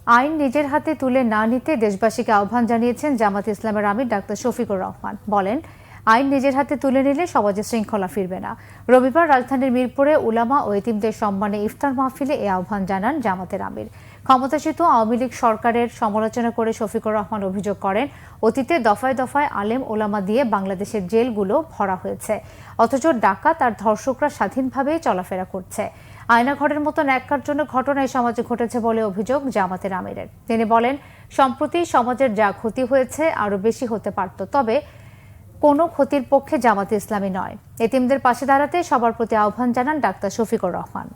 আইন নিজের হাতে তুলে না নিতে দেশবাসীকে আহ্বান জানিয়েছেন জামাত ইসলামের আমির ডাক্তার শফিকুর রহমান। বলেন, আইন নিজের হাতে তুলে নিলে সমাজে শৃঙ্খলা ফিরবে না। রবিবার রাজধানীর মিরপুরে উলামা ও এতিমদের সম্মানে ইফতার মাহফিলে এই আহ্বান জানান জামাতের আমির। ক্ষমতাচ্যুত আওয়ামী লীগ সরকারের সমালোচনা করে শফিকুর রহমান অভিযোগ করেন, অতীতে দফায় দফায় আলেম ওলামা দিয়ে বাংলাদেশের জেলগুলো ভরা হয়েছে, অথচ ডাকাত আর ধর্ষকরা স্বাধীনভাবে চলাফেরা করছে। আয়নাঘরের মতো ন্যাক্কারজনক ঘটনা এই সমাজে ঘটেছে বলে অভিযোগ জামাতের আমিরের। তিনি বলেন, সম্প্রতি সমাজের যা ক্ষতি হয়েছে আরও বেশি হতে পারত, তবে কোনো ক্ষতির পক্ষে জামাতে ইসলামী নয়। এতিমদের পাশে দাঁড়াতে সবার প্রতি আহ্বান জানান ডাক্তার শফিকুর রহমান।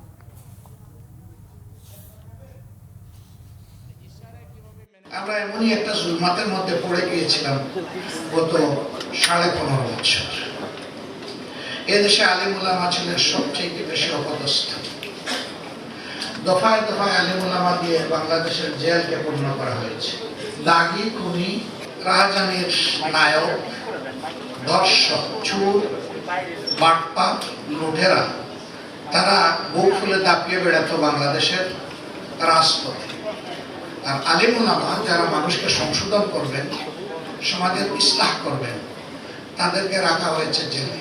আমরা এমনই একটা জুলমাতের মধ্যে পড়ে গিয়েছিলাম গত 15.5 বছর। এদেশে আলেম ওলামা ছিলেন সবচেয়ে বেশি অপদস্থ। দফায় দফায় আলেম ওলামা দিয়ে বাংলাদেশের জেলকে পূর্ণ করা হয়েছে। দাগি, খুনি, রাজধানীর নায়ক, ধর্ষক, চোর, বাটপাত, লুঠেরা তারা বুক ফুলে দাপিয়ে বেড়াতো বাংলাদেশের রাজপথে। আর আলেম ওলামা যারা মানুষকে সংশোধন করবেন, সমাজের ইসলাহ করবেন, তাদেরকে রাখা হয়েছে জেলে।